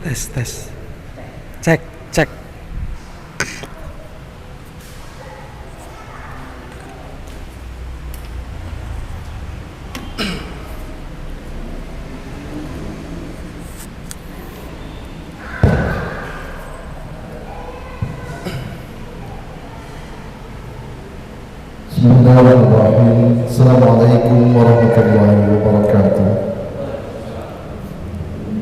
Tes tes. Cek cek. Bismillahirrahmanirrahim. Assalamualaikum warahmatullahi wabarakatuh.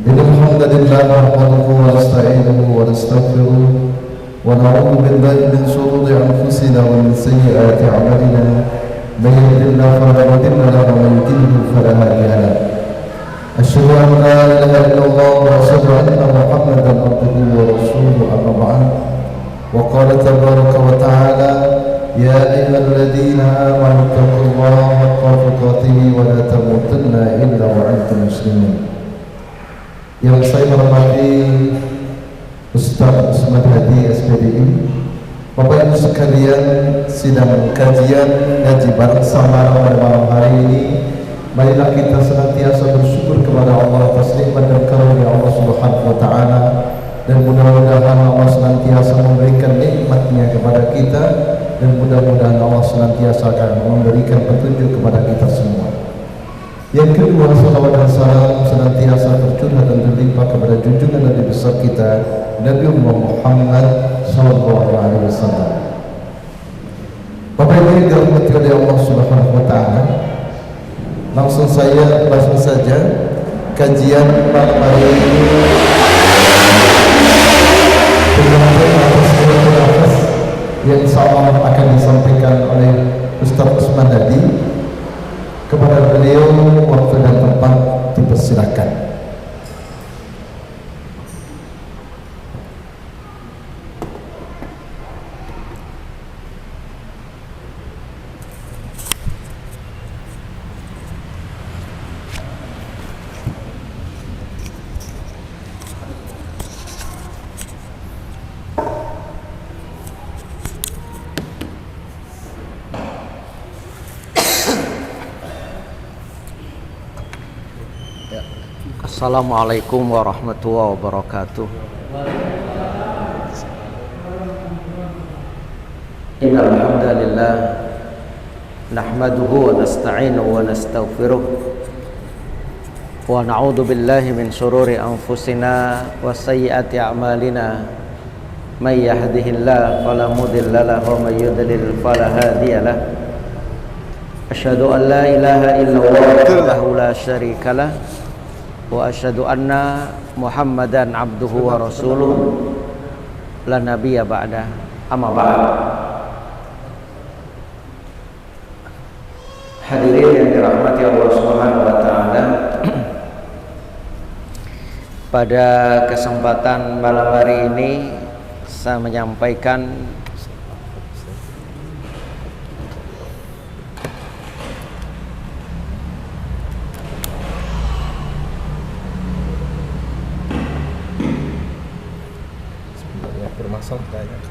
Innal hamdalillah nahmaduhu wa nasta'inuhu wa nastaghfiruh wa na'udzu billahi min shururi anfusina wa min sayyiati a'malina. May yahdihillahu fala mudilla lahu wa may yudlil fala hadiya lahu. Asyhadu an la ilaha illallah wa asyhadu anna Muhammadan abduhu wa rasuluhu amma ba'd. Wa qala tabaraka wa ta'ala يا أيها الذين آمنوا اتقوا الله حق تقاته ولا تموتن إلا وأنتم مسلمون. Yang saya hormati Ustaz Usman Hadi SPDI, Bapak Ibu sekalian, sidang kajian ngaji bareng sama pada malam hari ini, marilah kita senantiasa bersyukur kepada Allah atas nikmat dan karunia Allah Subhanahu wa taala, dan mudah-mudahan Allah senantiasa memberikan nikmatnya kepada kita, dan mudah-mudahan Allah senantiasa akan memberikan petunjuk kepada kita semua. Yang kedua, salawat dan salam senantiasa tercurah dan terlimpah kepada junjungan Nabi besar kita, Nabi Muhammad sallallahu alaihi wasallam. Bapak Ibu yang dirahmati oleh Allah Subhanahu wa taala, langsung saja kajian malam hari ini yang insyaallah akan disampaikan oleh Ustaz Usman Hadi. Kepada beliau waktu dan tempat dipersilakan. Assalamualaikum warahmatullahi wabarakatuh. Innal hamdalillah nahmaduhu wa nasta'inuhu wa nastaghfiruh wa na'udzu billahi min shururi anfusina wa sayyiati a'malina. May yahdihillahu fala mudilla lahu wa may yudlil fala hadiya lahu. Asyhadu an la ilaha illallah wahdahu la syarika lahu wa asyhadu anna Muhammadan abduhu wa rasuluh la nabiyya ba'da. Amma ba'd. Hadirin yang dirahmati Allah Subhanahu wa taala, pada kesempatan malam hari ini saya menyampaikan bermasalah kayaknya.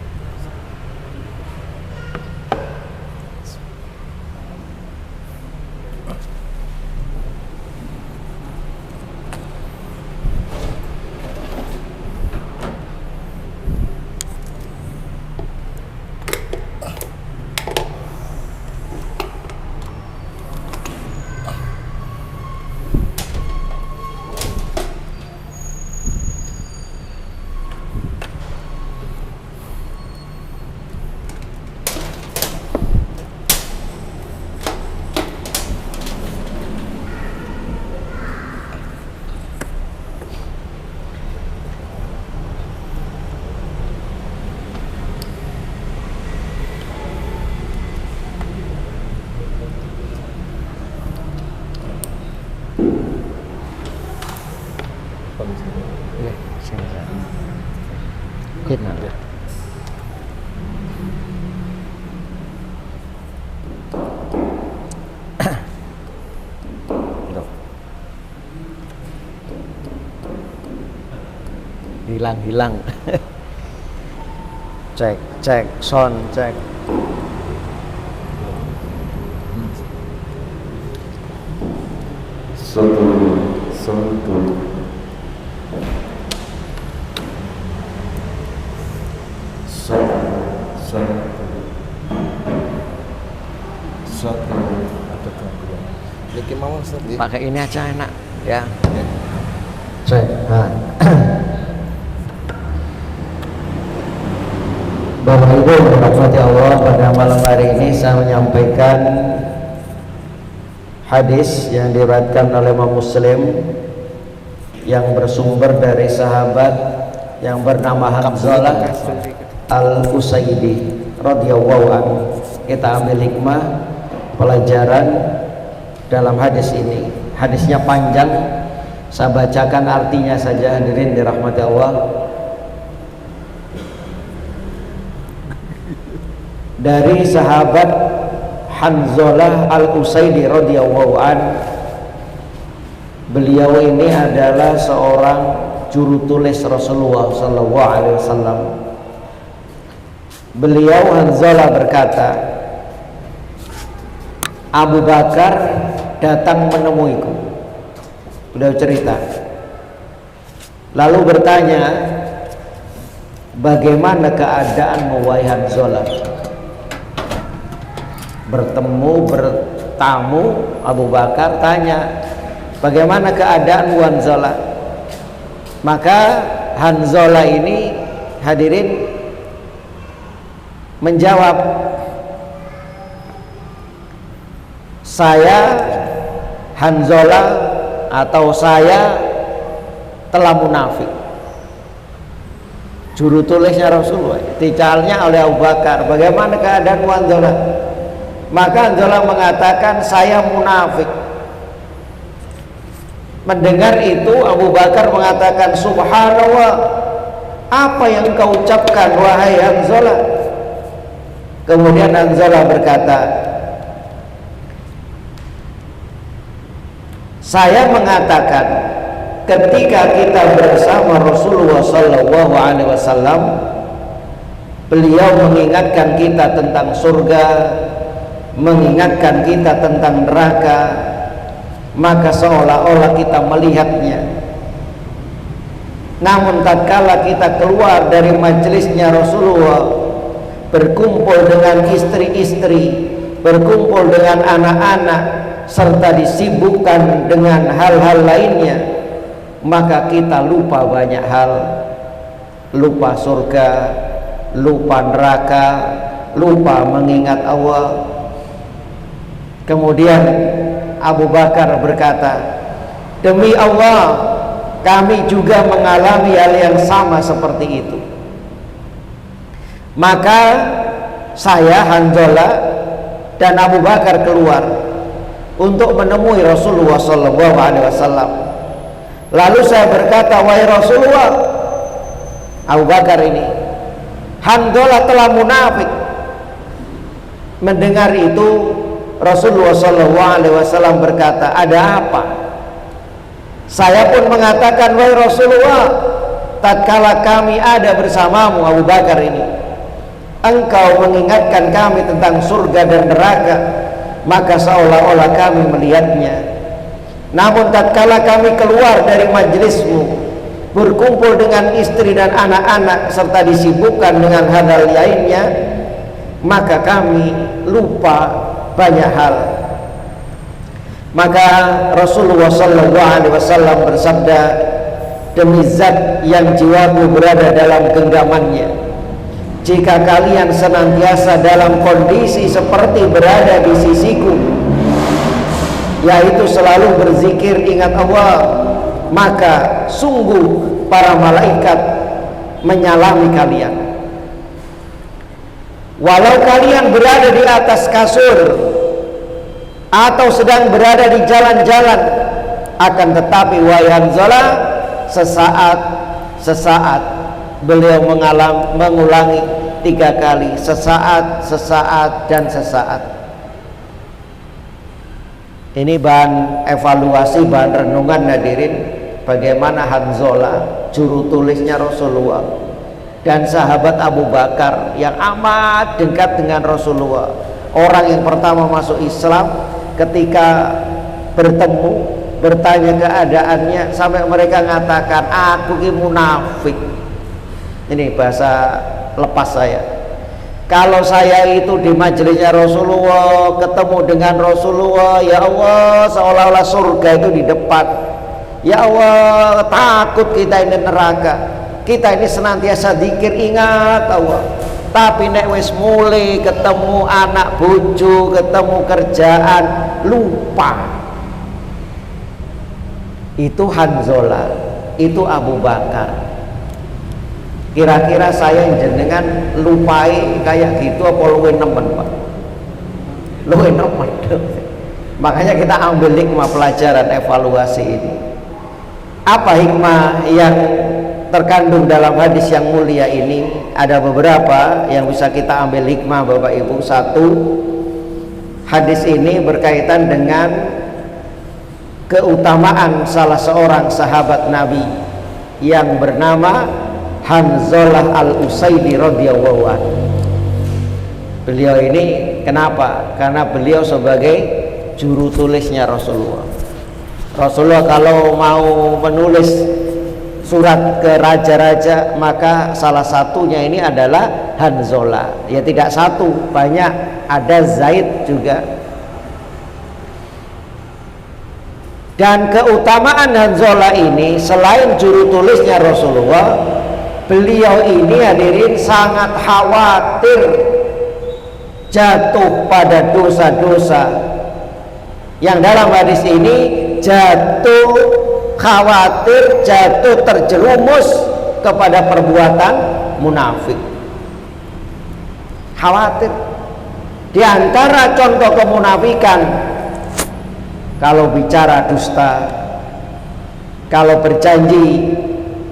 hilang cek cek sound cek. Satu Satu ada gangguan. Niki mawon Ustaz nggih. Pakai ini aja enak ya. Ya. Cek. Nah. Bapak Ibu dirahmati Allah, pada malam hari ini saya menyampaikan hadis yang diriwayatkan oleh Imam Muslim yang bersumber dari sahabat yang bernama Hanzalah Al-Usaidi radhiyallahu anhu. Kita ambil hikmah pelajaran dalam hadis ini. Hadisnya panjang, saya bacakan artinya saja, hadirin dirahmati Allah. Dari sahabat Hanzalah Al-Usaidi radhiyallahu an, beliau ini adalah seorang juru tulis Rasulullah sallallahu alaihi wasallam. Beliau Hanzalah berkata, Abu Bakar datang menemuiku. Beliau cerita, lalu bertanya, bagaimana keadaanmu wahai Hanzalah? Bertamu Abu Bakar tanya, bagaimana keadaan Hanzalah? Maka Hanzalah ini, hadirin, menjawab, saya Hanzalah atau saya telah munafik. Juru tulisnya Rasulullah dicalnya oleh Abu Bakar, bagaimana keadaan Hanzalah? Maka Hanzalah mengatakan, saya munafik. Mendengar itu Abu Bakar mengatakan, subhanallah, apa yang kau ucapkan wahai Hanzalah? Kemudian Hanzalah berkata, saya mengatakan ketika kita bersama Rasulullah sallallahu alaihi wasallam, beliau mengingatkan kita tentang surga, mengingatkan kita tentang neraka, maka seolah-olah kita melihatnya. Namun tatkala kita keluar dari majelisnya Rasulullah, berkumpul dengan istri-istri, berkumpul dengan anak-anak, serta disibukkan dengan hal-hal lainnya, maka kita lupa banyak hal. Lupa surga, lupa neraka, lupa mengingat Allah. Kemudian Abu Bakar berkata, demi Allah, kami juga mengalami hal yang sama seperti itu. Maka saya, Hanzalah, dan Abu Bakar keluar untuk menemui Rasulullah sallallahu alaihi wasallam. Lalu saya berkata, wahai Rasulullah, Abu Bakar ini, Hanzalah telah munafik. Mendengar itu Rasulullah sallallahu alaihi wasallam berkata, ada apa? Saya pun mengatakan, wahai Rasulullah, tatkala kami ada bersamamu Abu Bakar ini, engkau mengingatkan kami tentang surga dan neraka, maka seolah-olah kami melihatnya. Namun tatkala kami keluar dari majelismu, berkumpul dengan istri dan anak-anak, serta disibukkan dengan hal-hal lainnya, maka kami lupa banyak hal. Maka Rasulullah sallallahu alaihi wasallam bersabda, demi zat yang jiwaku berada dalam genggamannya, jika kalian senantiasa dalam kondisi seperti berada di sisiku, yaitu selalu berzikir ingat Allah, maka sungguh para malaikat menyalami kalian. Walau kalian berada di atas kasur atau sedang berada di jalan-jalan, akan tetapi wahai Hanzalah, sesaat beliau mengulangi 3 kali, sesaat, sesaat, dan sesaat. Ini bahan evaluasi, bahan renungan hadirin, bagaimana Hanzalah, juru tulisnya Rasulullah, dan sahabat Abu Bakar yang amat dekat dengan Rasulullah, orang yang pertama masuk Islam, ketika bertemu, bertanya keadaannya, sampai mereka mengatakan, aku ini munafik. Ini bahasa lepas saya. Kalau saya itu di majelisnya Rasulullah, ketemu dengan Rasulullah, ya Allah, seolah-olah surga itu di depan. Ya Allah, takut kita ini neraka. Kita ini senantiasa zikir, ingat Allah. Tapi nek wis mulai ketemu anak bojo, ketemu kerjaan, lupa. Itu Hanzalah, itu Abu Bakar. Kira-kira saya jenengan lupai kayak gitu apa luwe nemen, Pak? Luwe nemen. Makanya kita ambil hikmah pelajaran evaluasi ini. Apa hikmah yang terkandung dalam hadis yang mulia ini? Ada beberapa yang bisa kita ambil hikmah, Bapak Ibu. Satu, hadis ini berkaitan dengan keutamaan salah seorang sahabat Nabi yang bernama Hanzalah al-Usaidi radhiyallahu anhu. Beliau ini kenapa? Karena beliau sebagai juru tulisnya Rasulullah. Rasulullah kalau mau menulis surat ke raja-raja, maka salah satunya ini adalah Hanzalah. Ya tidak satu, banyak, ada Zaid juga. Dan keutamaan Hanzalah ini selain juru tulisnya Rasulullah, beliau ini hadirin sangat khawatir jatuh pada dosa-dosa yang dalam hadis ini jatuh khawatir, jatuh terjerumus kepada perbuatan munafik. Khawatir. Di antara contoh kemunafikan, kalau bicara dusta, kalau berjanji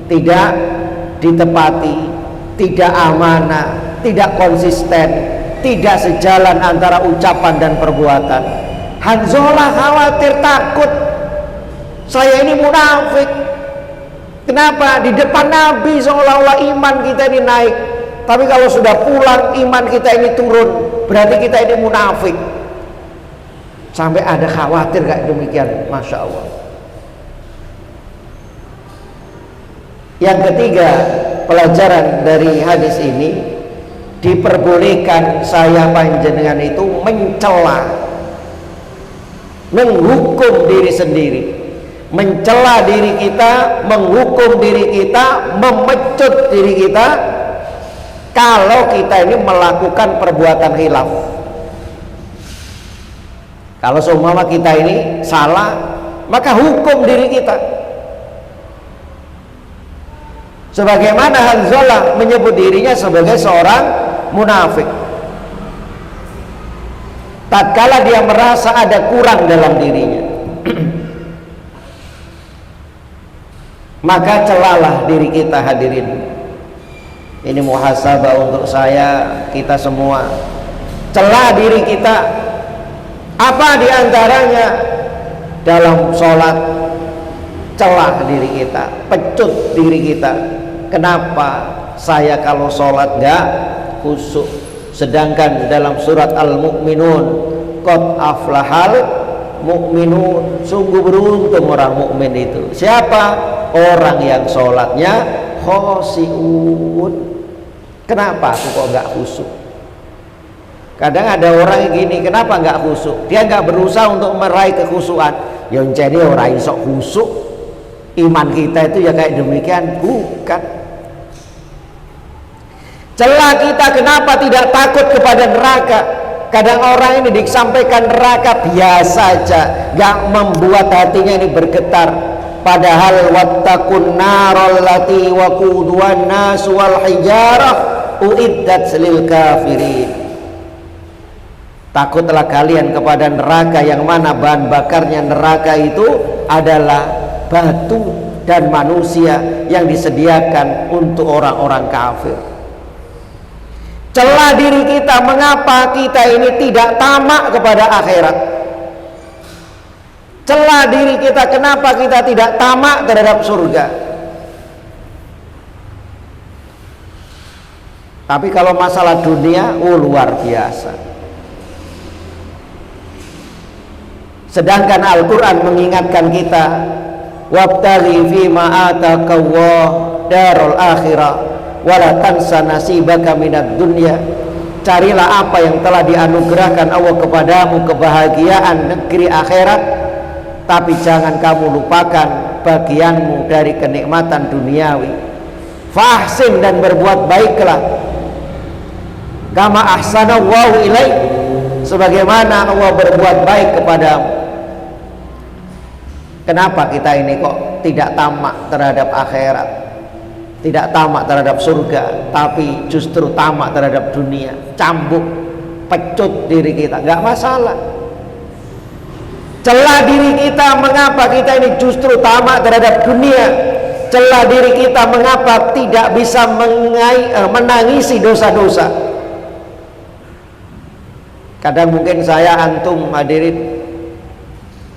tidak ditepati, tidak amanah, tidak konsisten, tidak sejalan antara ucapan dan perbuatan. Hanzalah khawatir, takut, saya ini munafik. Kenapa? Di depan Nabi seolah-olah iman kita ini naik, tapi kalau sudah pulang iman kita ini turun, berarti kita ini munafik. Sampai ada khawatir kayak demikian, Masya Allah. Yang ketiga, pelajaran dari hadis ini, diperbolehkan saya panjenengan itu mencela, menghukum diri sendiri, mencela diri kita, menghukum diri kita, memecut diri kita kalau kita ini melakukan perbuatan khilaf. Kalau seumpama kita ini salah, maka hukum diri kita. Sebagaimana Hanzalah menyebut dirinya sebagai seorang munafik. Tatkala dia merasa ada kurang dalam dirinya, maka celalah diri kita, hadirin. Ini muhasabah untuk saya, kita semua. Celah diri kita. Apa diantaranya? Dalam sholat, celah diri kita, pecut diri kita. Kenapa saya kalau sholat gak khusyuk? Sedangkan dalam surat Al-Mu'minun, qad aflahal mu'minun, sungguh beruntung orang mukmin itu. Siapa? Orang yang sholatnya khosyi'un. Kenapa aku kok gak khusyuk? Kadang ada orang yang gini, kenapa gak khusyuk? Dia gak berusaha untuk meraih kekhusyuan. Yang jadi orang iso khusyuk, iman kita itu ya kayak demikian, bukan. Celah kita kenapa tidak takut kepada neraka. Kadang orang ini disampaikan neraka biasa saja, gak membuat hatinya ini bergetar. Padahal wattaqun naral lati waquduhan nas wal hijarah uiddat lil kafirin. Takutlah kalian kepada neraka yang mana bahan bakarnya neraka itu adalah batu dan manusia yang disediakan untuk orang-orang kafir. Celah diri kita, mengapa kita ini tidak tamak kepada akhirat. Celah diri kita, kenapa kita tidak tamak terhadap surga. Tapi kalau masalah dunia, luar biasa. Sedangkan Al-Quran mengingatkan kita, wabtaghi fima atakallah darul akhirah wala tansa nasibaka minad dunya. carilah apa yang telah dianugerahkan Allah kepadamu, kebahagiaan negeri akhirat, tapi jangan kamu lupakan bagianmu dari kenikmatan duniawi. Fahsin, dan berbuat baiklah, kama ahsanallahu ilaik, sebagaimana Allah berbuat baik kepadamu. Kenapa kita ini kok tidak tamak terhadap akhirat, tidak tamak terhadap surga, tapi justru tamak terhadap dunia, cambuk, pecut diri kita? Nggak masalah, celah diri kita mengapa kita ini justru tamak terhadap dunia, celah diri kita mengapa tidak bisa menangisi dosa-dosa. Kadang mungkin saya, antum hadirin,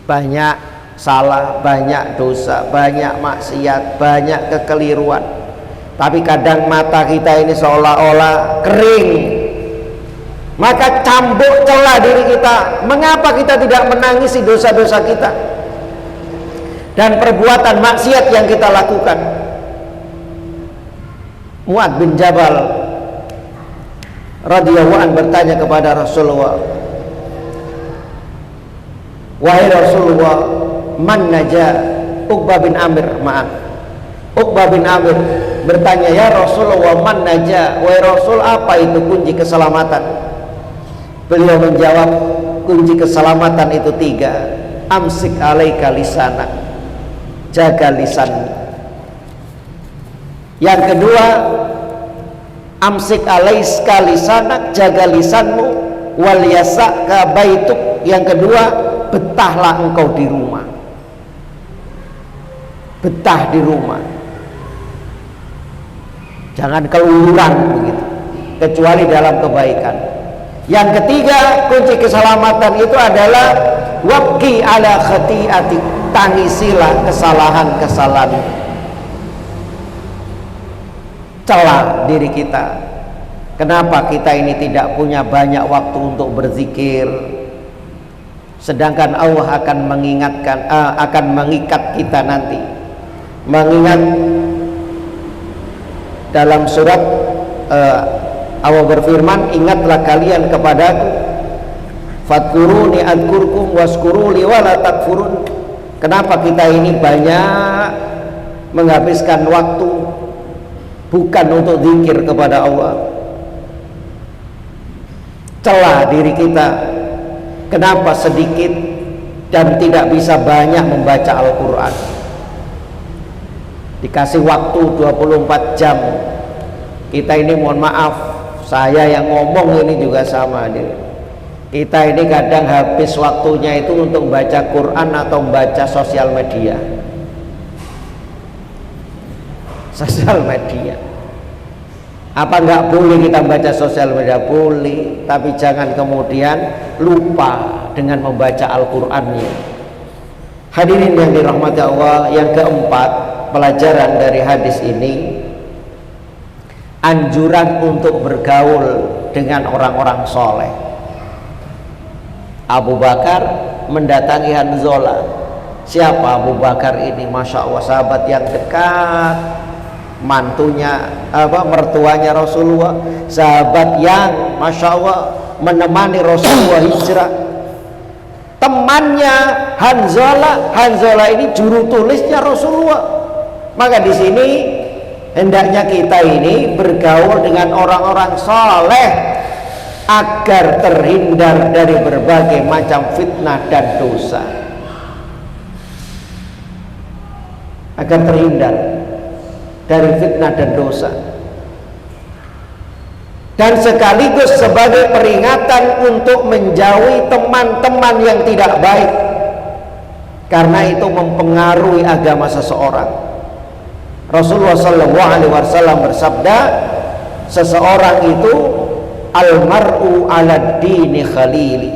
banyak salah, banyak dosa, banyak maksiat, banyak kekeliruan, tapi kadang mata kita ini seolah-olah kering. Maka cambuk, celah diri kita, mengapa kita tidak menangisi dosa-dosa kita dan perbuatan maksiat yang kita lakukan. Mu'adz bin Jabal radhiyallahu anhu bertanya kepada Rasulullah, wahai Rasulullah, man naja? Uqbah bin Amir bertanya, ya Rasulullah, man naja? Wahai Rasul, apa itu kunci keselamatan? Beliau menjawab, kunci keselamatan itu 3. Amsik alaika lisanak, jaga lisanmu. Yang kedua, amsik alaika lisanak, jaga lisanmu. Wal yasaka baituk, yang kedua, betahlah engkau di rumah. Betah di rumah, jangan keluyuran begitu, kecuali dalam kebaikan. Yang ketiga, kunci keselamatan itu adalah wabki ala khati'ati, tangisilah kesalahan-kesalahan. Celah diri kita, kenapa kita ini tidak punya banyak waktu untuk berzikir, sedangkan Allah akan mengingatkan, akan mengikat kita nanti. Mengingat dalam surat Allah berfirman, ingatlah kalian kepadaku, fadkuruni adkurkum waskuruli wala takfurun. Kenapa kita ini banyak menghabiskan waktu bukan untuk zikir kepada Allah? Celah diri kita, kenapa sedikit dan tidak bisa banyak membaca Al-Quran? Dikasih waktu 24 jam, kita ini, mohon maaf, saya yang ngomong ini juga sama nih. Kita ini kadang habis waktunya itu untuk baca Quran atau baca sosial media. Sosial media, apa nggak boleh kita baca sosial media? Boleh, tapi jangan kemudian lupa dengan membaca Al-Qur'annya. Hadirin yang dirahmati Allah, yang keempat, pelajaran dari hadis ini, anjuran untuk bergaul dengan orang-orang soleh. Abu Bakar mendatangi Hanzalah. Siapa Abu Bakar ini? Masya Allah, sahabat yang dekat, mertuanya Rasulullah, sahabat yang Masya Allah menemani Rasulullah hijrah. Temannya Hanzalah ini juru tulisnya Rasulullah. Maka di sini hendaknya kita ini bergaul dengan orang-orang soleh agar terhindar dari berbagai macam fitnah dan dosa. Agar terhindar dari fitnah dan dosa. Dan sekaligus sebagai peringatan untuk menjauhi teman-teman yang tidak baik, karena itu mempengaruhi agama seseorang. Rasulullah SAW bersabda, seseorang itu almar'u ala dini khalili,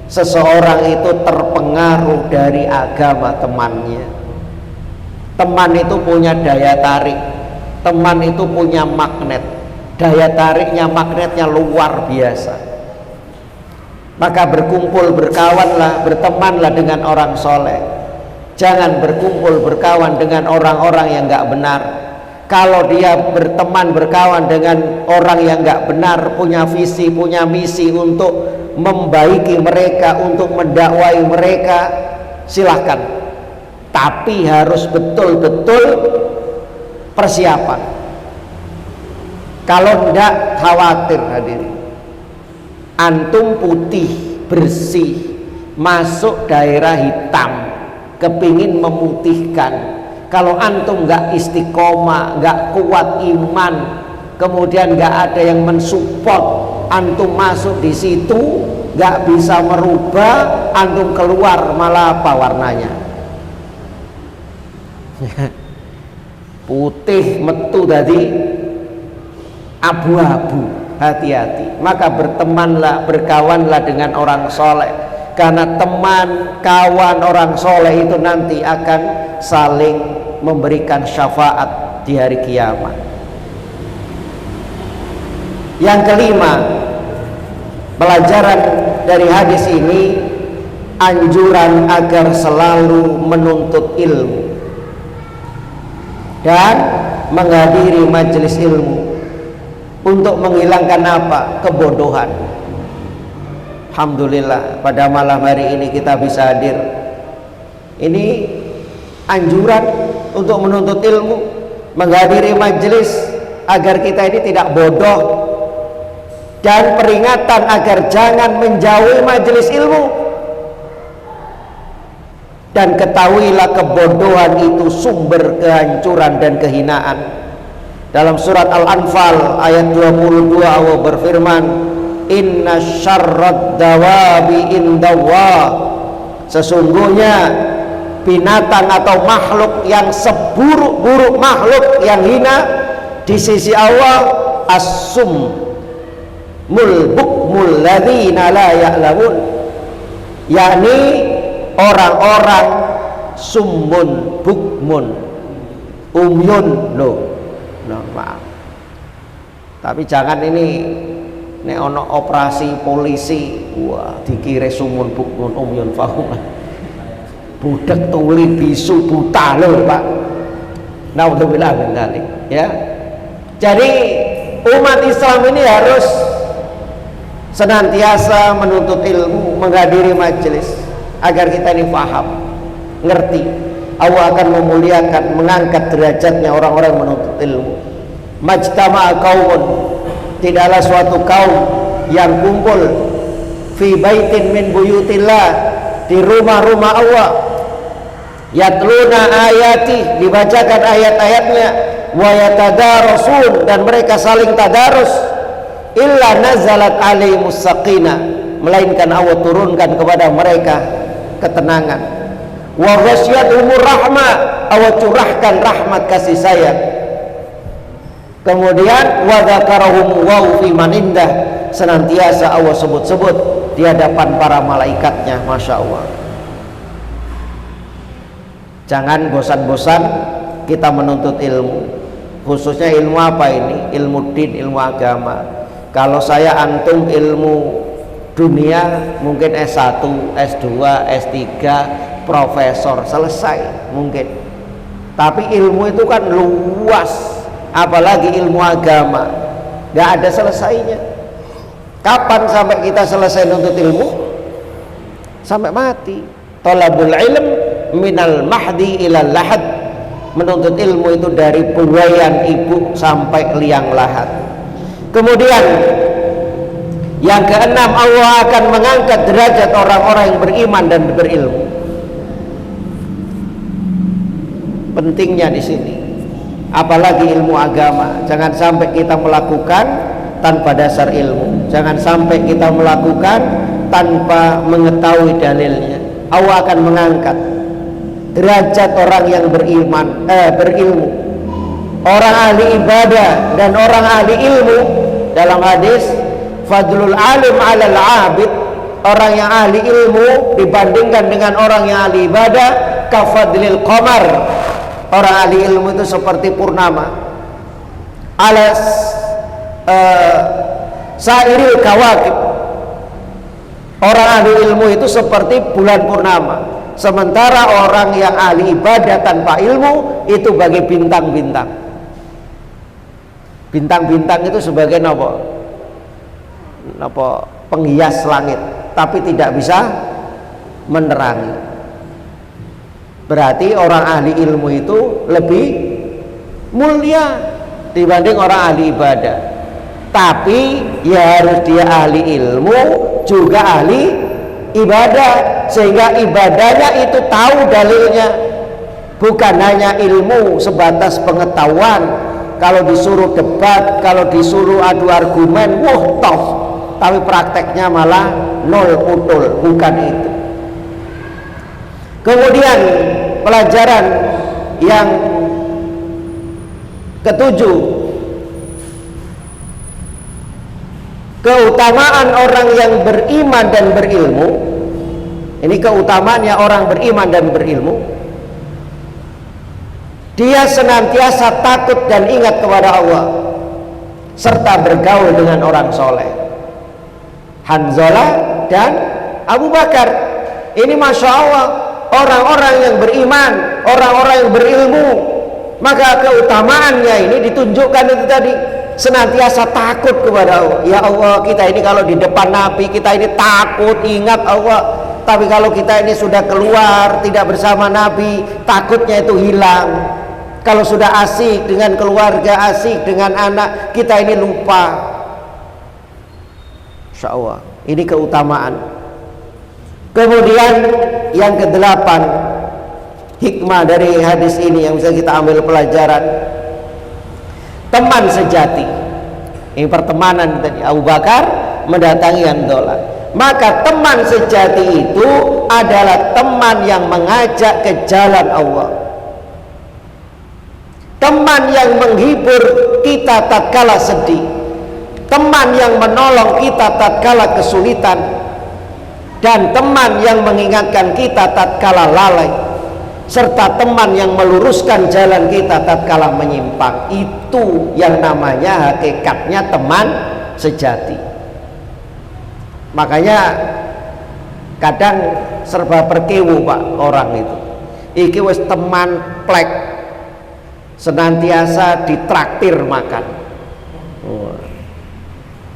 seseorang itu terpengaruh dari agama temannya. Teman itu punya daya tarik, teman itu punya magnet, daya tariknya, magnetnya luar biasa. Maka berkumpul, berkawanlah, bertemanlah dengan orang soleh. Jangan berkumpul berkawan dengan orang-orang yang nggak benar. Kalau dia berteman berkawan dengan orang yang nggak benar, punya visi, punya misi untuk membaiki mereka, untuk mendakwai mereka, silahkan. Tapi harus betul-betul persiapan. Kalau enggak, khawatir hadirin, antum putih bersih masuk daerah hitam, kepingin memutihkan. Kalau antum nggak istiqomah, nggak kuat iman, kemudian nggak ada yang mensupport antum masuk di situ, nggak bisa merubah, antum keluar malah apa warnanya? Putih metu tadi abu-abu. Hati-hati. Maka bertemanlah, berkawanlah dengan orang soleh, karena teman, kawan orang soleh itu nanti akan saling memberikan syafaat di hari kiamat. Yang kelima, pelajaran dari hadis ini, anjuran agar selalu menuntut ilmu dan menghadiri majelis ilmu untuk menghilangkan apa? Kebodohan. Alhamdulillah pada malam hari ini kita bisa hadir. Ini anjuran untuk menuntut ilmu, menghadiri majelis agar kita ini tidak bodoh, dan peringatan agar jangan menjauhi majelis ilmu. Dan ketahuilah kebodohan itu sumber kehancuran dan kehinaan. Dalam surat Al-Anfal ayat 22 Allah berfirman, inna syarrad dawabi indallah, sesungguhnya binatang atau makhluk yang seburuk-buruk makhluk yang hina di sisi Allah as-sum mulbukmul ladzina la ya'lamun, yakni orang-orang summun bukmun umyun loh. No, maaf. Tapi jangan ini nek ono operasi polisi, wah dikira sumun bukmun umyun fahum. Budak tuli bisu buta loh Pak. Naudzubillah min dzalik, ya. Jadi umat Islam ini harus senantiasa menuntut ilmu, menghadiri majelis agar kita ini paham, ngerti. Allah akan memuliakan, mengangkat derajatnya orang-orang menuntut ilmu. Majtama'a qaumun, tidaklah suatu kaum yang kumpul fi baitin min buyutillah, di rumah-rumah Allah, yatluna ayati, dibacakan ayat-ayatnya, wa yatadarasun, dan mereka saling tadarus, illa nazalat alaihimus sakinah, melainkan Allah turunkan kepada mereka ketenangan. Wa ghasyiyatuhumur rahmah, Allah curahkan rahmat kasih sayang. Kemudian wa dzakarahum wa fi man indah, senantiasa Allah sebut-sebut di hadapan para malaikatnya. Masya Allah. Jangan bosan-bosan kita menuntut ilmu, khususnya ilmu apa ini? Ilmu din, ilmu agama. Kalau saya antum ilmu dunia mungkin S1, S2, S3, profesor, selesai mungkin. Tapi ilmu itu kan luas, apalagi ilmu agama, gak ada selesainya. Kapan sampai kita selesai nuntut ilmu? Sampai mati. Talabul ilm minal mahdi ilal lahad, menuntut ilmu itu dari buayan ibu sampai liang lahat. Kemudian yang keenam, Allah akan mengangkat derajat orang-orang yang beriman dan berilmu. Pentingnya di sini, apalagi ilmu agama. Jangan sampai kita melakukan tanpa dasar ilmu. Jangan sampai kita melakukan tanpa mengetahui dalilnya. Allah akan mengangkat derajat orang yang beriman, berilmu, orang ahli ibadah dan orang ahli ilmu. Dalam hadis, fadlul alim alal abid, orang yang ahli ilmu dibandingkan dengan orang yang ahli ibadah, kafadlil qamar, orang ahli ilmu itu seperti purnama alas sairil kawakib, orang ahli ilmu itu seperti bulan purnama, sementara orang yang ahli ibadah tanpa ilmu itu bagi bintang-bintang. Bintang-bintang itu sebagai apa? Penghias langit, tapi tidak bisa menerangi. Berarti orang ahli ilmu itu lebih mulia dibanding orang ahli ibadah. Tapi ya harus dia ahli ilmu juga ahli ibadah, sehingga ibadahnya itu tahu dalilnya, bukan hanya ilmu sebatas pengetahuan. Kalau disuruh debat, kalau disuruh adu argumen, wah toh, tapi prakteknya malah nol utul, bukan itu. Kemudian pelajaran yang ketujuh, keutamaan orang yang beriman dan berilmu. Ini keutamaannya orang beriman dan berilmu. Dia senantiasa takut dan ingat kepada Allah, serta bergaul dengan orang soleh. Hanzalah dan Abu Bakar, ini Masya Allah, orang-orang yang beriman, orang-orang yang berilmu. Maka keutamaannya ini ditunjukkan itu tadi, senantiasa takut kepada Allah. Ya Allah, kita ini kalau di depan Nabi, kita ini takut, ingat Allah. Tapi kalau kita ini sudah keluar, tidak bersama Nabi, takutnya itu hilang. Kalau sudah asik dengan keluarga, asik dengan anak, kita ini lupa. Insya Allah, ini keutamaan. Kemudian yang kedelapan, hikmah dari hadis ini yang bisa kita ambil pelajaran, teman sejati. Ini pertemanan tadi, Abu Bakar mendatangi Hanzalah. Maka teman sejati itu adalah teman yang mengajak ke jalan Allah, teman yang menghibur kita tatkala sedih, teman yang menolong kita tatkala kesulitan, dan teman yang mengingatkan kita tatkala lalai, serta teman yang meluruskan jalan kita tatkala menyimpang. Itu yang namanya hakikatnya teman sejati. Makanya kadang serba perkewu Pak orang itu. Iki wis teman plek, senantiasa ditraktir makan.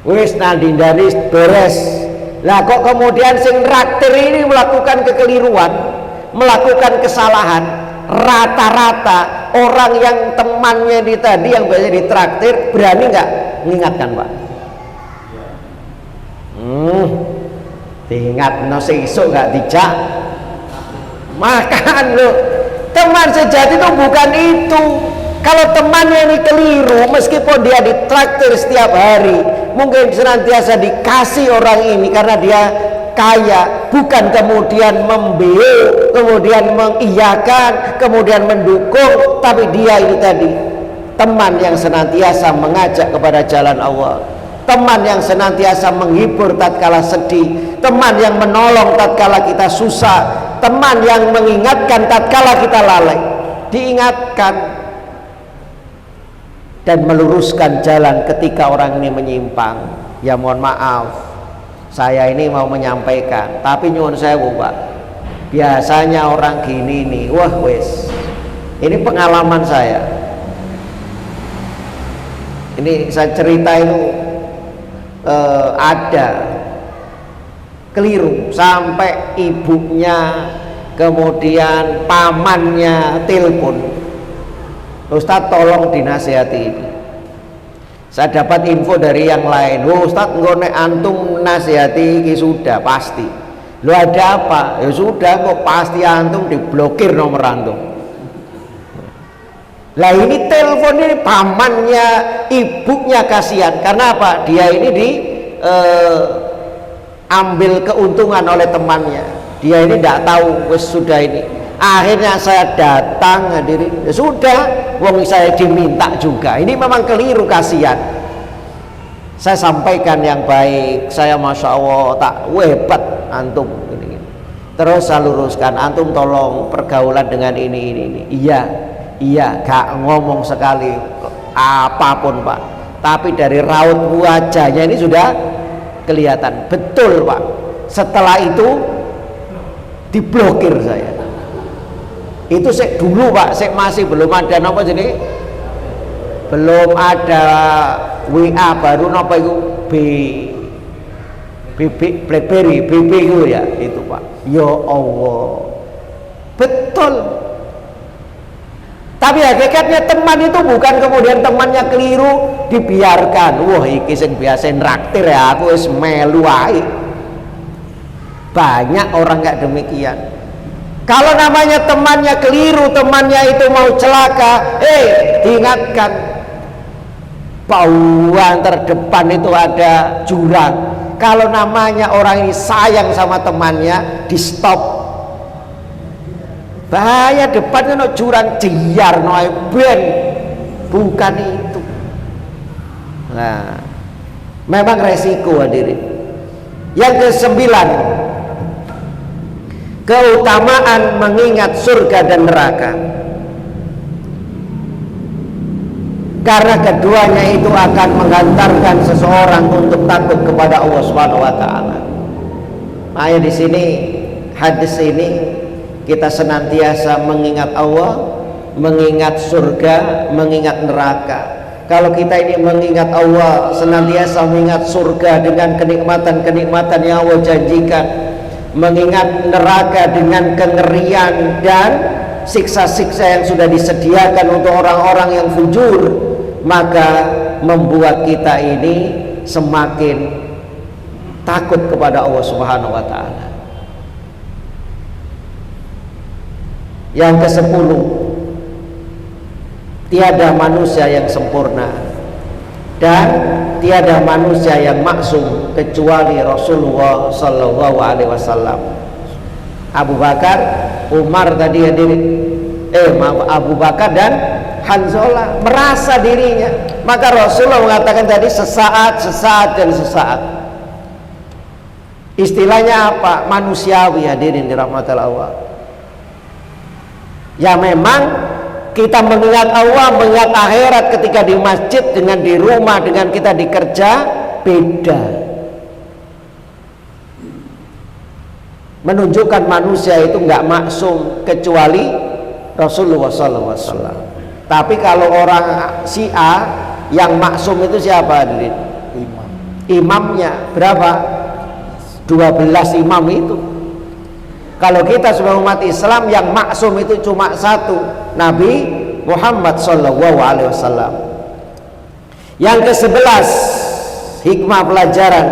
Wis nandindani beres. Lah kok kemudian sing traktir ini melakukan kekeliruan, melakukan kesalahan. Rata-rata orang yang temannya di tadi yang biasanya ditraktir berani nggak mengingatkan Pak? Diingat no sesuk nggak dijak makan loh. Teman sejati itu bukan itu. Kalau temannya ini keliru, meskipun dia ditraktir setiap hari, mungkin senantiasa dikasih orang ini karena dia kaya, bukan kemudian membeu, kemudian mengiyakan, kemudian mendukung, tapi dia ini tadi teman yang senantiasa mengajak kepada jalan Allah, teman yang senantiasa menghibur tatkala sedih, teman yang menolong tatkala kita susah, teman yang mengingatkan tatkala kita lalai, diingatkan dan meluruskan jalan ketika orang ini menyimpang. Ya mohon maaf, saya ini mau menyampaikan, tapi nyuwun sewu Pak, biasanya orang gini nih, wah wes, ini pengalaman saya, ini saya cerita itu ada keliru sampai ibunya kemudian pamannya telepon, Ustadz tolong dinasihati ini. Saya dapat info dari yang lain, Ustadz ngone antum nasihati ini sudah pasti. Lo ada apa? Ya sudah kok pasti antum diblokir nomor antum. Lah ini telepon ini pamannya, ibunya kasihan. Karena apa? Dia ini ambil keuntungan oleh temannya. Dia ini tidak tahu, wes sudah ini. Akhirnya saya datang hadirin, ya sudah, wong saya diminta juga. Ini memang keliru, kasihan. Saya sampaikan yang baik, saya masya Allah tak hebat antum. Ini. Terus saya luruskan, antum tolong pergaulan dengan ini. Iya, gak ngomong sekali apapun Pak. Tapi dari raut wajahnya ini sudah kelihatan betul Pak. Setelah itu diblokir saya. Itu dulu Pak, masih belum ada apa jadi belum ada WA baru napa itu BlackBerry BB itu ya itu Pak. Ya Allah, betul. Tapi hakikatnya teman itu bukan kemudian temannya keliru dibiarkan. Wah iki sing biasa nraktir ya aku wis melu wae. Banyak orang kayak demikian. Kalau namanya temannya keliru, temannya itu mau celaka, diingatkan bahwa terdepan itu ada jurang. Kalau namanya orang ini sayang sama temannya, di stop. Bahaya depannya no jurang jiar no ben, bukan itu. Nah, memang resiko hadirin. Yang ke-9, keutamaan mengingat surga dan neraka. Karena keduanya itu akan menghantarkan seseorang untuk takut kepada Allah Subhanahu wa taala. Makanya di sini hadis ini kita senantiasa mengingat Allah, mengingat surga, mengingat neraka. Kalau kita ini mengingat Allah, senantiasa mengingat surga dengan kenikmatan-kenikmatan yang Allah janjikan, mengingat neraka dengan kengerian dan siksa-siksa yang sudah disediakan untuk orang-orang yang fujur, maka membuat kita ini semakin takut kepada Allah Subhanahu wa taala. Yang ke-10, tiada manusia yang sempurna dan tiada manusia yang maksum kecuali Rasulullah sallallahu alaihi wasallam. Abu Bakar, Umar tadi hadirin, Abu Bakar dan Hanzalah merasa dirinya, maka Rasulullah mengatakan tadi sesaat, dan sesaat. Istilahnya apa? Manusiawi hadirin dirahmati Allah. Ya memang kita mengingat Allah, mengingat akhirat ketika di masjid dengan di rumah, dengan kita di kerja beda. Menunjukkan manusia itu nggak maksum kecuali Rasulullah SAW. Tapi kalau orang Syiah yang maksum itu siapa? Imamnya berapa? 12 imam itu. Kalau kita sebagai umat Islam yang maksum itu cuma satu, Nabi Muhammad SAW. Yang ke-11, hikmah pelajaran,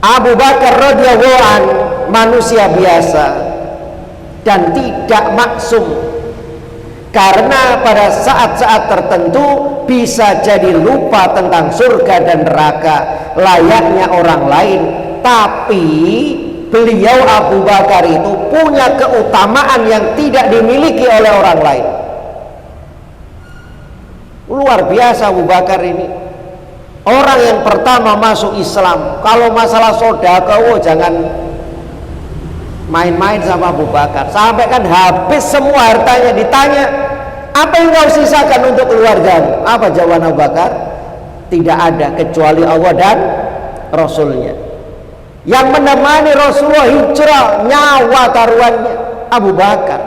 Abu Bakar radhiyallahu an manusia biasa dan tidak maksum, karena pada saat-saat tertentu bisa jadi lupa tentang surga dan neraka layaknya orang lain. Tapi beliau Abu Bakar itu punya keutamaan yang tidak dimiliki oleh orang lain. Luar biasa Abu Bakar ini, orang yang pertama masuk Islam. Kalau masalah sedekah, jangan main-main sama Abu Bakar. Sampai kan habis semua hartanya, ditanya apa yang kau sisakan untuk keluargamu? Apa jawaban Abu Bakar? Tidak ada kecuali Allah dan Rasulnya. Yang menemani Rasulullah hijrah, nyawa taruhannya Abu Bakar.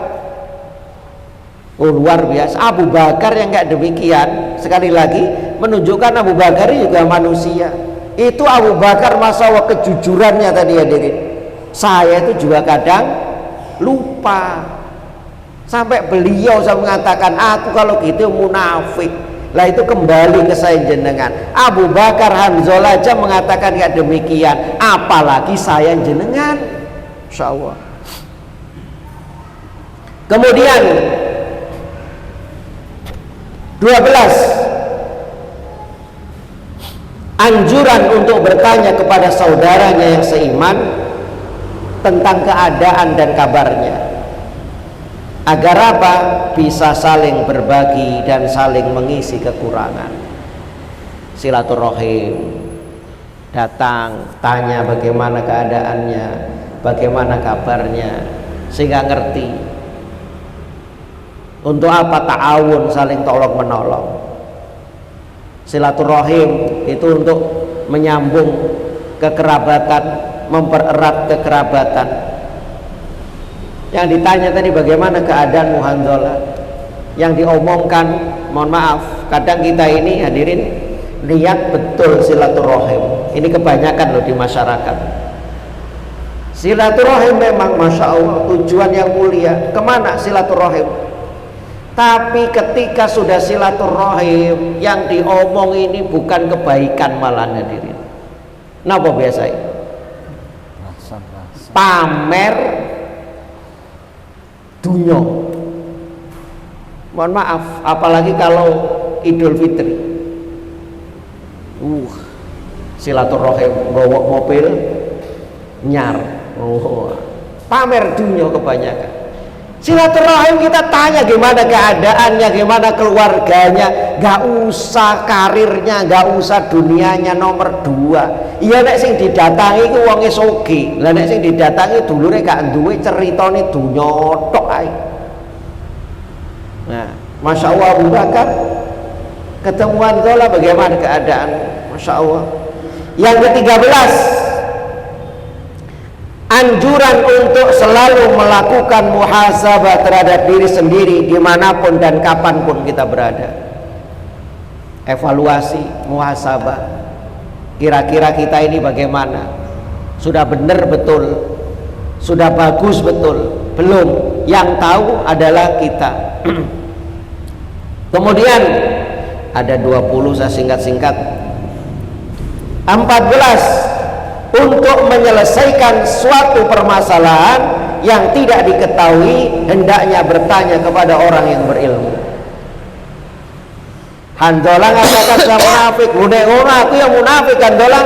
Oh, luar biasa. Abu Bakar yang nggak demikian, sekali lagi menunjukkan Abu Bakar juga manusia. Itu Abu Bakar masalah kejujurannya tadi hadirin. Saya itu juga kadang lupa. Sampai beliau saya mengatakan, aku kalau gitu munafik. Lah itu kembali ke saya jenengan. Abu Bakar, Hanzalah aja mengatakan kayak demikian, apalagi saya jenengan. Insya Allah. Kemudian 12, anjuran untuk bertanya kepada saudaranya yang seiman tentang keadaan dan kabarnya, agar apa? Bisa saling berbagi dan saling mengisi kekurangan. Silaturahim, datang tanya bagaimana keadaannya, bagaimana kabarnya, sehingga ngerti. Untuk apa? Ta'awun, saling tolong menolong. Silaturahim itu untuk menyambung kekerabatan, mempererat kekerabatan. Yang ditanya tadi bagaimana keadaan Hanzalah, yang diomongkan mohon maaf, kadang kita ini hadirin niat betul silaturahim. Ini kebanyakan loh di masyarakat. Silaturahim memang Masya Allah tujuan yang mulia. Kemana silaturahim? Tapi ketika sudah silaturahim, yang diomong ini bukan kebaikan malah hadirin. Napa biasanya? Pamer dunya. Mohon maaf, apalagi kalau Idul Fitri. Silaturahim bawa mobil nyar. Pamer dunya kebanyakan. Silaturahim kita tanya gimana keadaannya, gimana keluarganya, gak usah karirnya, gak usah dunianya nomor 2. Iya nek sing didatangi ku wonge soge. Lah nek sing didatangi dulure gak duwe ceritane dunya tok ae. Nah, Masya Allah Abu Bakar ketemuan dola bagaimana keadaan, Masya Allah. Yang ke-13, anjuran untuk selalu melakukan muhasabah terhadap diri sendiri dimanapun dan kapanpun kita berada. Evaluasi, muhasabah. Kira-kira kita ini bagaimana? Sudah benar betul? Sudah bagus betul? Belum. Yang tahu adalah kita. Kemudian ada 20, saya singkat-singkat. 14, untuk menyelesaikan suatu permasalahan yang tidak diketahui, hendaknya bertanya kepada orang yang berilmu. Handolah ngatakan saya munafik, aku yang munafik. Handolah,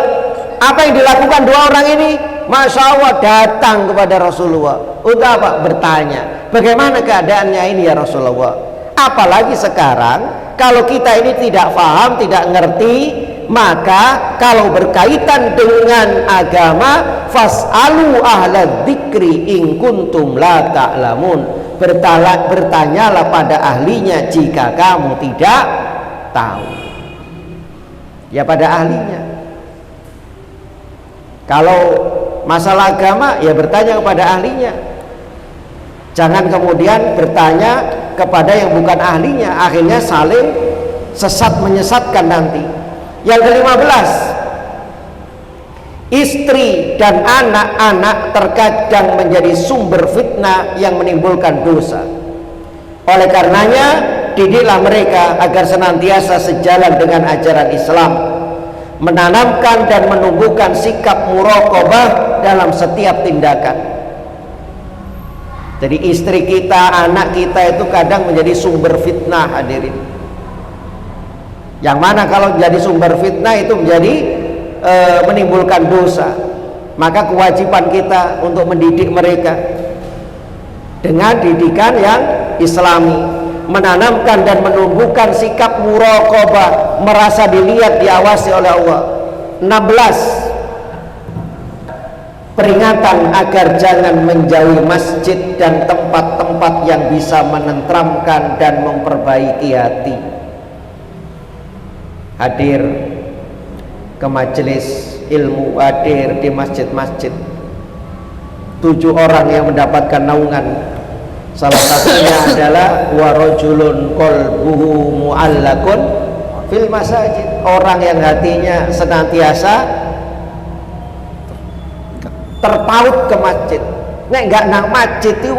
apa yang dilakukan dua orang ini? Masya Allah datang kepada Rasulullah untuk apa? Bertanya, bagaimana keadaannya ini ya Rasulullah? Apalagi sekarang kalau kita ini tidak paham, tidak ngerti, maka kalau berkaitan dengan agama, fas'alu ahla dzikri in kuntum la ta'lamun. Bertanyalah pada ahlinya jika kamu tidak tahu. Ya pada ahlinya. Kalau masalah agama ya bertanya kepada ahlinya. Jangan kemudian bertanya kepada yang bukan ahlinya, akhirnya saling sesat menyesatkan nanti. Yang ke-15, istri dan anak-anak terkadang menjadi sumber fitnah yang menimbulkan dosa. Oleh karenanya didiklah mereka agar senantiasa sejalan dengan ajaran Islam, menanamkan dan menumbuhkan sikap muraqabah dalam setiap tindakan. Jadi istri kita, anak kita itu kadang menjadi sumber fitnah hadirin. Yang mana kalau menjadi sumber fitnah itu menjadi menimbulkan dosa. Maka kewajiban kita untuk mendidik mereka dengan didikan yang islami, menanamkan dan menumbuhkan sikap muraqabah, merasa dilihat, diawasi oleh Allah. 16, peringatan agar jangan menjauhi masjid dan tempat-tempat yang bisa menenteramkan dan memperbaiki hati. Hadir ke majelis ilmu, hadir di masjid-masjid. 7 orang yang mendapatkan naungan, salah satunya adalah warajulun qalbuhu mu'allakun fil masajid, orang yang hatinya senantiasa terpaut ke masjid. Nek gak nang masjid itu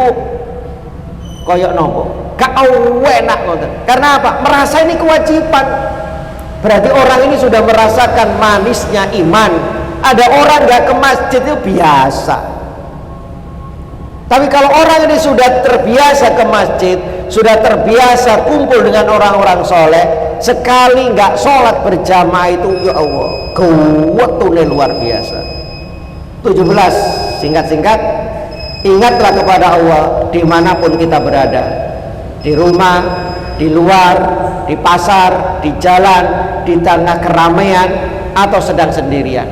koyok nopo, gak enak ngoten. Karena apa? Merasa ini kewajiban. Berarti orang ini sudah merasakan manisnya iman. Ada orang gak ke masjid itu biasa. Tapi kalau orang ini sudah terbiasa ke masjid, sudah terbiasa kumpul dengan orang-orang soleh, sekali gak sholat berjamaah itu ya Allah, kuwatune luar biasa. 17, singkat-singkat, ingatlah kepada Allah dimanapun kita berada, di rumah, di luar, di pasar, di jalan, di tengah keramaian, atau sedang sendirian.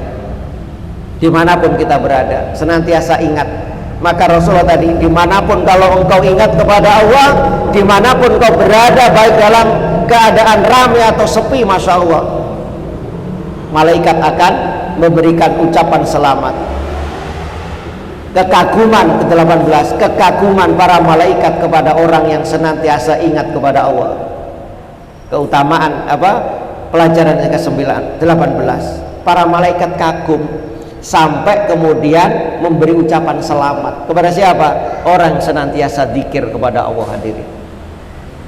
Dimanapun kita berada, senantiasa ingat. Maka Rasulullah tadi, dimanapun kalau engkau ingat kepada Allah, dimanapun engkau berada, baik dalam keadaan ramai atau sepi, Masya Allah, malaikat akan memberikan ucapan selamat. Kekaguman ke-18, kekaguman para malaikat kepada orang yang senantiasa ingat kepada Allah. keutamaan pelajaran yang ke-18. Para malaikat kagum sampai kemudian memberi ucapan selamat kepada siapa? Orang senantiasa zikir kepada Allah, hadirin.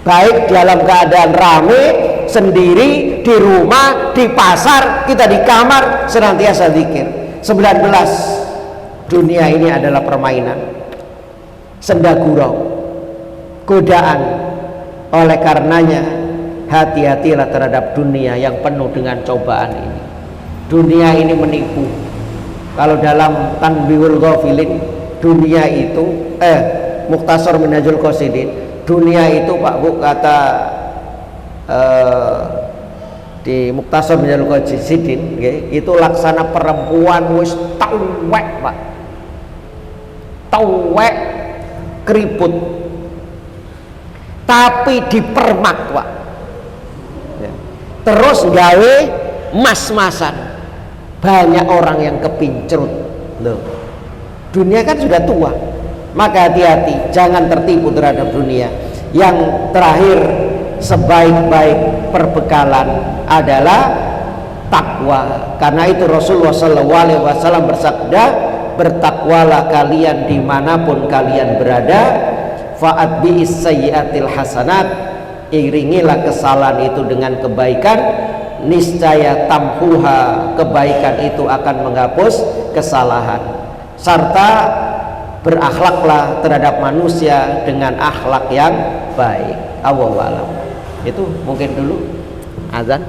Baik dalam keadaan rame, sendiri, di rumah, di pasar, kita di kamar, senantiasa zikir. 19. Dunia ini adalah permainan, senda gurau, godaan. Oleh karenanya hati-hatilah terhadap dunia yang penuh dengan cobaan ini. Dunia ini menipu. Kalau dalam Tanbihul Ghafilin, dunia itu Mukhtasar Minhajul Qasidin, dunia itu Pak Bu kata di Mukhtasar Minhajul Qasidin, itu laksana perempuan wis tuwek Pak, tuwek keriput, tapi dipermak Pak, terus gawe mas-masan. Banyak orang yang kepincrut loh. Dunia kan sudah tua, maka hati-hati, jangan tertipu terhadap dunia. Yang terakhir, sebaik-baik perbekalan adalah takwa. Karena itu Rasulullah SAW bersabda, bertakwalah kalian dimanapun kalian berada. Fa'at bi'is sayyiatil hasanat, iringilah kesalahan itu dengan kebaikan. Niscaya tamhuha, kebaikan itu akan menghapus kesalahan. Serta berakhlaklah terhadap manusia dengan akhlak yang baik. Allahu a'lam. Itu mungkin dulu azan.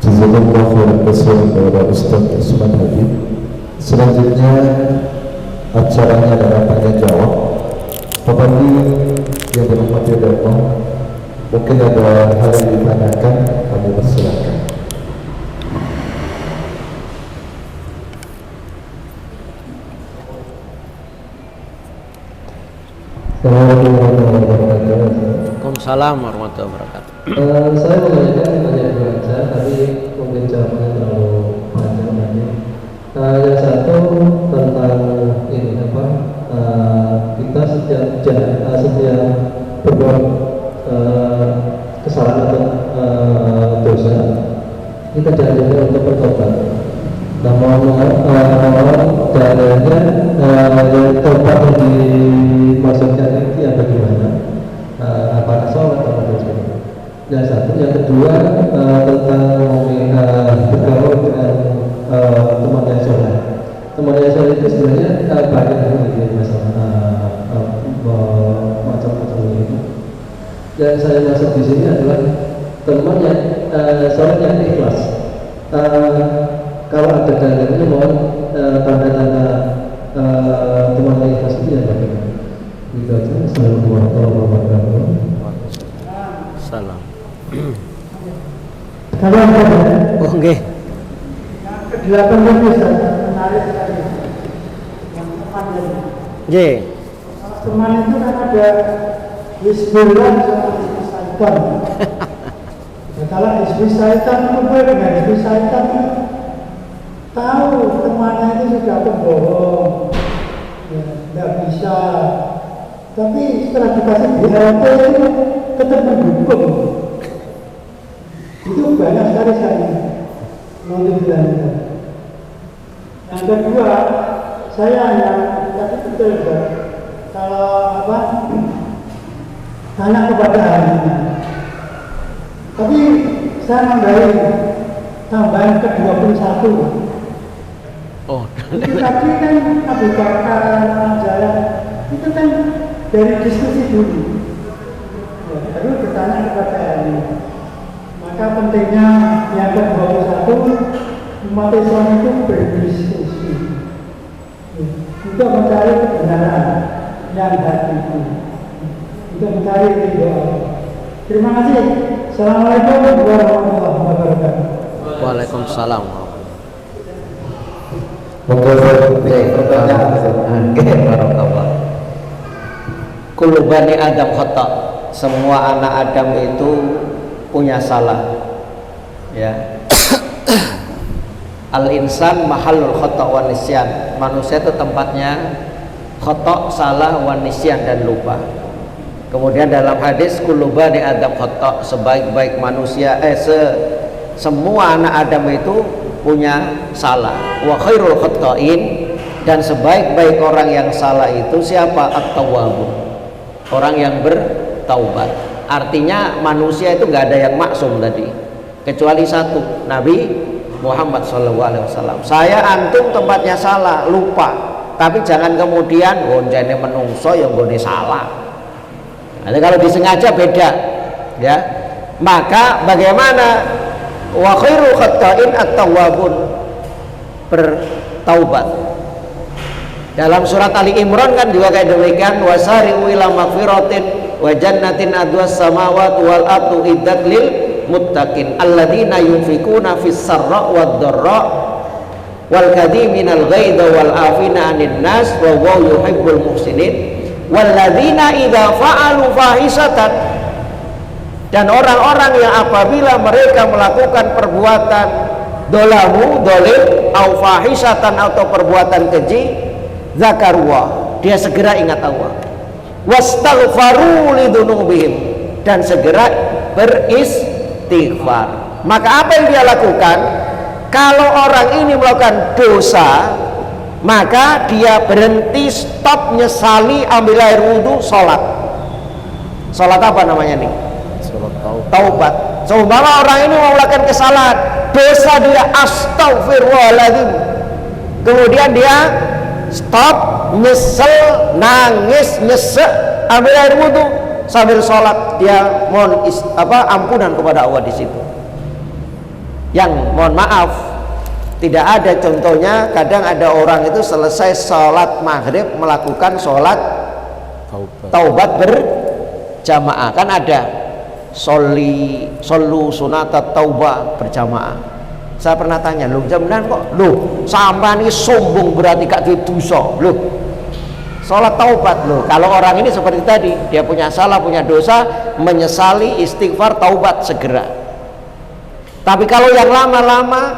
Jazakallah khairan katsiran kepada Ustaz Usman Habib. Selanjutnya acaranya adalah tanya jawab. Bapak yang berhormat Allah, mungkin ada hal yang ditanyakan, kami persilakan. Waalaikumsalam warahmatullahi wabarakatuh. Saya menanyakan banyak saja, tapi mungkin jawabannya terlalu panjang nanti. Yang satu tentang ini kita setiap berbuat kesalahan atau dosa, kita diajarkan untuk bertobat. Namun dalilnya tobat yang dimaksudkan ini bagaimana? Apa kedua tentang bergaul dengan teman yang soleh. Teman yang soleh itu sebenarnya banyak gitu ya masalah macam-macam itu. Yang saya maksud di sini adalah teman yang soleh yang ikhlas. Kalau ada dalilnya mohon tanda-tanda teman yang ikhlas itu yang bagaimana? Itu aja. Assalamualaikum warahmatullahi wabarakatuh. Salam. Kalau ada Oh, nggih. kedelapan itu menarik sekali. Yang teman ini. Nggih. Teman itu kan ada Hizbullah sama Hizbul Syaitan. Nah, kalau Hizbul Syaitan itu dengan Hizbul Syaitan tahu temannya itu sudah pembohong, ya, tidak bisa. Tapi setelah dikasih BLT itu tetap mendukung. Itu banyak sekali saya nonton bilang itu. Yang kedua, saya yang tadi betul ya, kalau tanya kepada ahlinya. Tapi saya nambahin tambahan ke-21. Oh, Itu tadi kan Abu Bakar Jalan itu kan dari diskusi dulu. Ya, baru bertanya kepada ahli. Maka pentingnya yang ke-21 umat Islam itu berdiskusi untuk mencari kebenaran yang hakiki, untuk mencari ridho. Terima kasih. Assalamualaikum warahmatullahi wabarakatuh. Waalaikumsalam. Nggih, barakallah. Kullu bani Adam khata. Semua anak Adam itu punya salah. Ya. Al-insan mahallul khata' wa nisyan. Manusia itu tempatnya khata', salah, wa nisyan, dan lupa. Kemudian dalam hadis kullu bani Adam khata', sebaik-baik manusia semua anak Adam itu punya salah. Wa khairul khata'in, dan sebaik-baik orang yang salah itu siapa? At-tawwabun, orang yang bertaubat. Artinya manusia itu nggak ada yang maksum tadi, kecuali satu, Nabi Muhammad SAW. Saya antum tempatnya salah, lupa, tapi jangan kemudian gonjane menungso yang gone salah. Nanti kalau disengaja beda, ya. Maka bagaimana? Wa khairu khata'in at-tawwabun, bertaubat. Dalam surat Ali Imran kan juga kayak demikian, wasari'u ila magfiratin wa jannatin adwas samawati wal ardu iddat lil muttaqin alladzina yunfikuna fis sarra wad dharra wal kadhiminal ghaidha wal afina 'anil nas wa huwa yuhibbul muhsinin walladzina idza fa'alu fahisatan, dan orang-orang yang apabila mereka melakukan perbuatan dolamu, dolim, au fahisatan, atau perbuatan keji, zakarullah, dia segera ingat Allah, wastaghfaru lidunubihim, dan segera beristighfar. Maka apa yang dia lakukan? Kalau orang ini melakukan dosa, maka dia berhenti, stop, nyesali, ambil air wudhu, sholat. Sholat apa namanya nih? Taubat. Seumpama orang ini mau melakukan kesalahan, dosa, dia astagfirullahaladzim, kemudian dia stop, nyesel, nangis, nyesek, ambil air wudhu, sambil sholat dia mohon ampunan kepada Allah di situ. Yang mohon maaf, tidak ada contohnya. Kadang ada orang itu selesai sholat maghrib melakukan sholat taubat berjamaah, kan ada solu sunata taubah berjamaah. Saya pernah tanya, lu jaminan kok lu sampai ini sombong berarti gak dosa lu sholat taubat lu. Kalau orang ini seperti tadi, dia punya salah, punya dosa, menyesali, istighfar, taubat segera. Tapi kalau yang lama-lama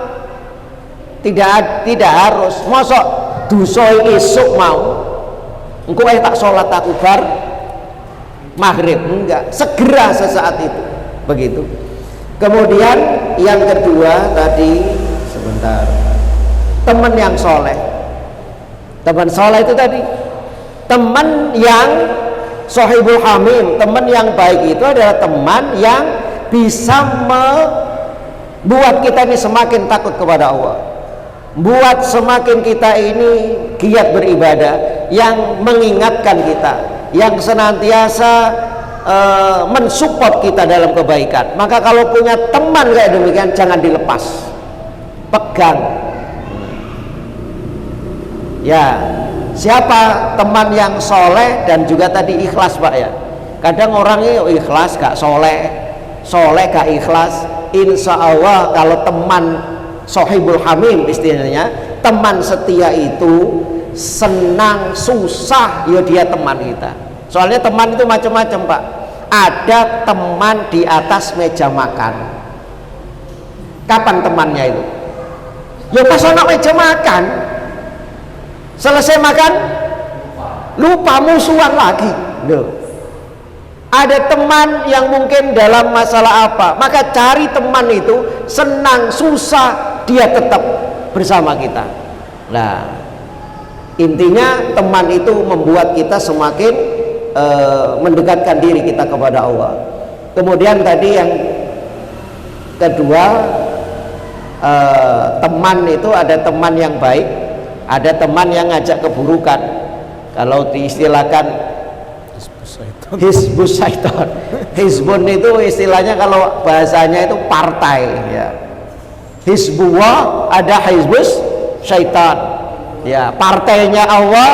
tidak harus. Mosok dosa esuk mau engko tak sholat aku bar maghrib, enggak, segera sesaat itu, begitu. Kemudian yang kedua tadi, sebentar, teman yang soleh. Teman soleh itu tadi, teman yang sohibul hamim, teman yang baik itu adalah teman yang bisa membuat kita ini semakin takut kepada Allah, buat semakin kita ini giat beribadah, yang mengingatkan kita, yang senantiasa mensupport kita dalam kebaikan. Maka kalau punya teman kayak demikian, jangan dilepas, pegang. Ya, siapa teman yang soleh dan juga tadi ikhlas Pak ya. Kadang orang ini ikhlas gak soleh, soleh gak ikhlas. Insya Allah kalau teman sohibul hamim istilahnya, teman setia itu senang susah ya dia teman kita. Soalnya teman itu macam-macam Pak. Ada teman di atas meja makan. Kapan temannya itu? Ya pas anak meja makan, selesai makan lupa, musuhan lagi. Loh. Ada teman yang mungkin dalam masalah apa, maka cari teman itu senang susah dia tetap bersama kita. Nah, intinya teman itu membuat kita semakin mendekatkan diri kita kepada Allah. Kemudian tadi yang kedua, teman itu ada teman yang baik, ada teman yang ngajak keburukan. Kalau diistilahkan hizbus syaitan. Hizbun itu istilahnya kalau bahasanya itu partai ya. Hizbullah, ada hizbus syaitan. Ya, partainya Allah,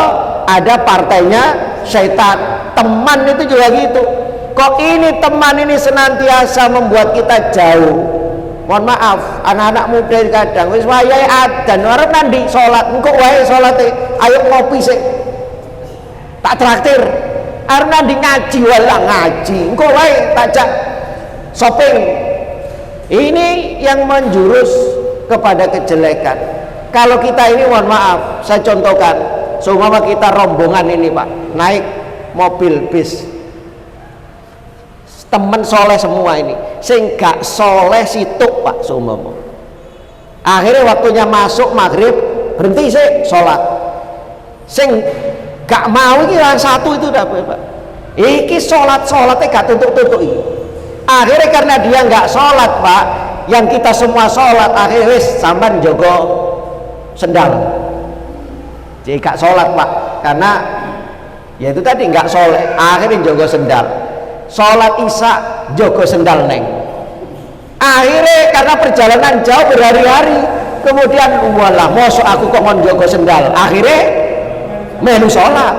ada partainya syaitan. Teman itu juga gitu. Kok ini teman ini senantiasa membuat kita jauh. Mohon maaf, anak-anak muda kadang wis wayahe adzan arep nandi salat, engko wae salate, ayo ngopi sik. Tak traktir. Arep nandi ngaji walah ngaji, engko wae tajak shopping. Ini yang menjurus kepada kejelekan. Kalau kita ini mohon maaf, saya contohkan, seumpama kita rombongan ini Pak, naik mobil bis, temen soleh semua ini, sing gak soleh situk Pak seumpama. Akhirnya waktunya masuk maghrib, berhenti sih sholat. Sing gak mau ini yang satu itu udah Pak. Iki sholatnya gak tutup ini. Akhirnya karena dia gak sholat Pak, yang kita semua sholat, akhirnya wis sampean jogo sendal. Jadi gak sholat Pak, karena ya itu tadi nggak soleh, akhirnya jogo sendal. Sholat isya jogo sendal neng. Akhirnya karena perjalanan jauh berhari-hari, kemudian walah mosok aku kok ngon jogo sendal, akhirnya melu sholat.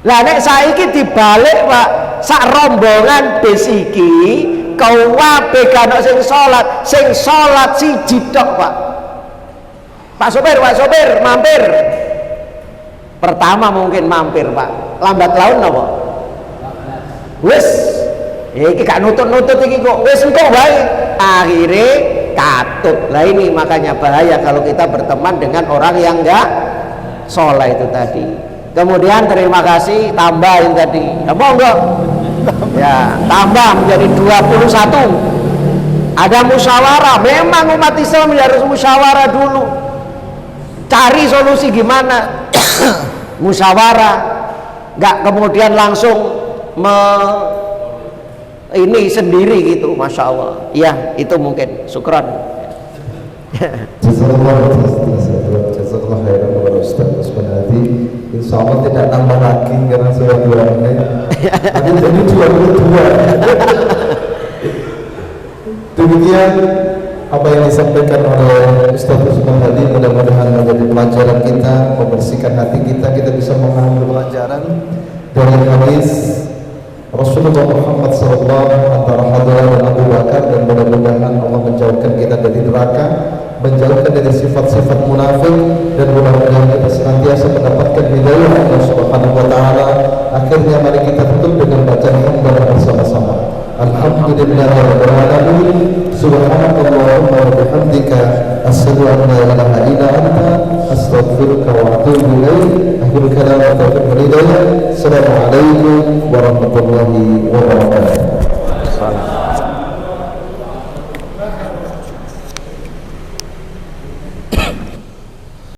Lah nek saiki dibalik Pak, sak rombongan bis iki kabeh kana sing sholat siji tok Pak. Pak sopir mampir. Pertama mungkin mampir Pak, lambat laun apa? Wis, iki gak nutut-nutut iki kok, wis engko wae. Akhirnya katut. Lah ini makanya bahaya kalau kita berteman dengan orang yang enggak soleh itu tadi. Kemudian terima kasih tambahin tadi. Apa enggak? Ya, tambah menjadi 21. Ada musyawarah. Memang umat Islam harus musyawarah dulu. Cari solusi gimana? Musyawarah, nggak kemudian langsung ini sendiri gitu. Masya Allah. Ya itu mungkin. Syukran. Jazakallah khairan kepada Ustaz Usman Hadi. Insya Allah tidak nambah lagi karena saya jualnya. Nanti jadi 22. Demikian apa yang disampaikan oleh Ustaz Usman Hadi, mudah-mudahan menjadi pelajaran kita, membersihkan hati kita, kita bisa mengambil pelajaran dari hadis Rasulullah Muhammad SAW antara Hadirat dan Abu Bakar, dan mudah-mudahan Allah menjauhkan kita dari neraka, menjauhkan dari sifat-sifat munafik, dan mudah-mudahan kita senantiasa mendapatkan hidayah Allah Subhanahu wa taala. Akhirnya mari kita tutup dengan bacaan hamdalah bersama-sama. Alhamdulillahirabbil alamin. Subhanakallahumma wa bihamdika asyhadu an la ilaha illa anta astaghfiruka wa atubu ilaik. Akhirul kalam wa taufiq wal hidayah. Assalamualaikum warahmatullahi